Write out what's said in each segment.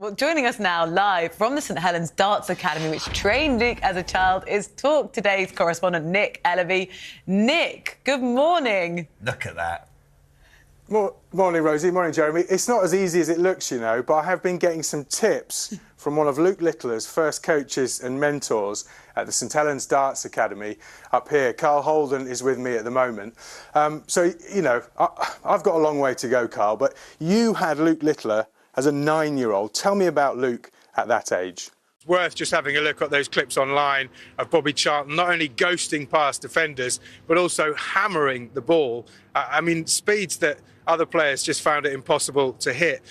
Well, joining us now live from the St Helens Darts Academy, which trained Luke as a child, is Talk Today's correspondent Nick Ellerby. Nick, good morning. Look at that. Morning, Rosie. Morning, Jeremy. It's not as easy as it looks, you know, but I have been getting some tips from one of Luke Littler's first coaches and mentors at the St Helens Darts Academy up here. Carl Holden is with me at the moment. So, you know, I've got a long way to go, Carl, but you had Luke Littler as a 9-year-old. Tell me about Luke at that age. It's worth just having a look at those clips online of Bobby Charlton not only ghosting past defenders, but also hammering the ball. I mean, speeds that other players just found it impossible to hit.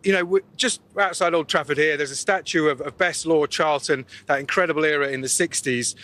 You know, just outside Old Trafford here, there's a statue of Best Lord Charlton, that incredible era in the 60s.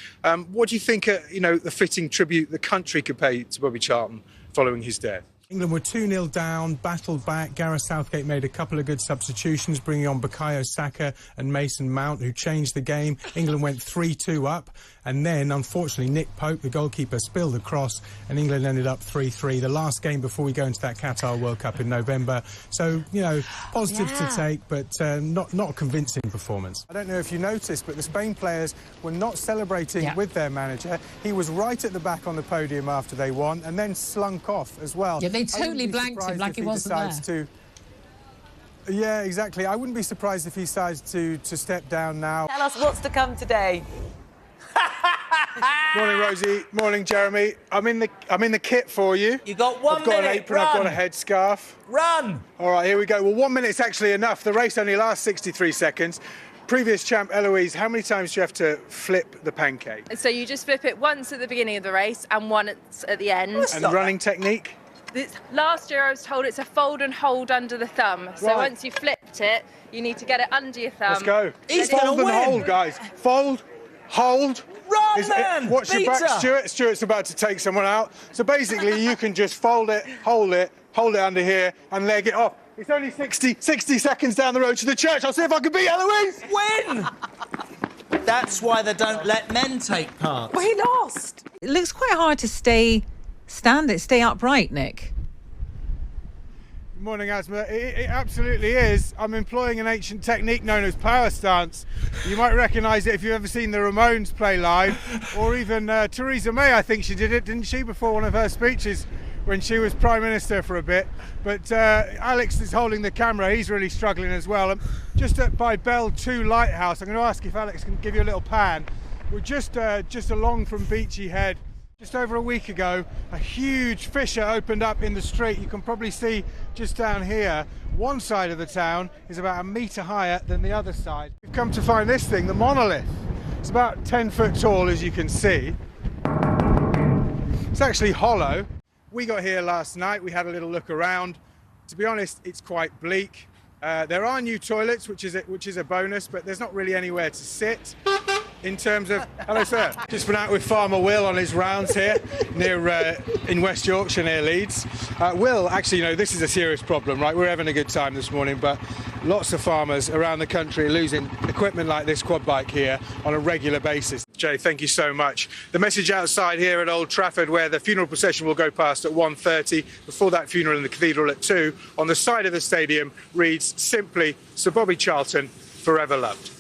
What do you think, you know, the fitting tribute the country could pay to Bobby Charlton following his death? England were 2-0 down, battled back. Gareth Southgate made a couple of good substitutions, bringing on Bukayo Saka and Mason Mount, who changed the game. England went 3-2 up, and then, unfortunately, Nick Pope, the goalkeeper, spilled the cross, and England ended up 3-3, the last game before we go into that Qatar World Cup in November. So, you know, positives to take, but not a convincing performance. I don't know if you noticed, but the Spain players were not celebrating with their manager. He was right at the back on the podium after they won, and then slunk off as well. Yeah, they totally blanked him like he wasn't there. Yeah, exactly. I wouldn't be surprised if he decides to step down now. Tell us what's to come today. Morning, Rosie. Morning, Jeremy. I'm in the kit for you. You got 1 minute. I've got an apron, I've got a headscarf. Run! All right, here we go. Well, 1 minute's actually enough. The race only lasts 63 seconds. Previous champ Eloise, how many times do you have to flip the pancake? So you just flip it once at the beginning of the race and once at the end. And running technique? Last year I was told it's a fold and hold under the thumb. So once you've flipped it, you need to get it under your thumb. Let's go. He's fold gonna and win. Hold, guys. Fold, hold. Run, man! Watch your back, Stuart. Stuart's about to take someone out. So basically, you can just fold it under here, and leg it off. It's only 60 seconds down the road to the church. I'll see if I can beat Eloise. Win! That's why they don't let men take part. Well, he lost. It looks quite hard to stay upright, Nick. Good morning, Asma. It absolutely is. I'm employing an ancient technique known as power stance. You might recognise it if you've ever seen the Ramones play live, or even Theresa May, I think she did it, didn't she, before one of her speeches when she was Prime Minister for a bit. But Alex is holding the camera. He's really struggling as well. Just by Bell 2 Lighthouse, I'm going to ask if Alex can give you a little pan. We're just along from Beachy Head. Just over a week ago, a huge fissure opened up in the street. You can probably see just down here, one side of the town is about a metre higher than the other side. We've come to find this thing, the monolith. It's about 10 foot tall, as you can see. It's actually hollow. We got here last night, we had a little look around. To be honest, it's quite bleak. There are new toilets, which is a bonus, but there's not really anywhere to sit. In terms of, hello sir, just been out with Farmer Will on his rounds here in West Yorkshire near Leeds. Will, actually, you know, this is a serious problem, right? We're having a good time this morning, but lots of farmers around the country are losing equipment like this quad bike here on a regular basis. Jay, thank you so much. The message outside here at Old Trafford, where the funeral procession will go past at 1:30, before that funeral in the cathedral at 2, on the side of the stadium reads simply, Sir Bobby Charlton, forever loved.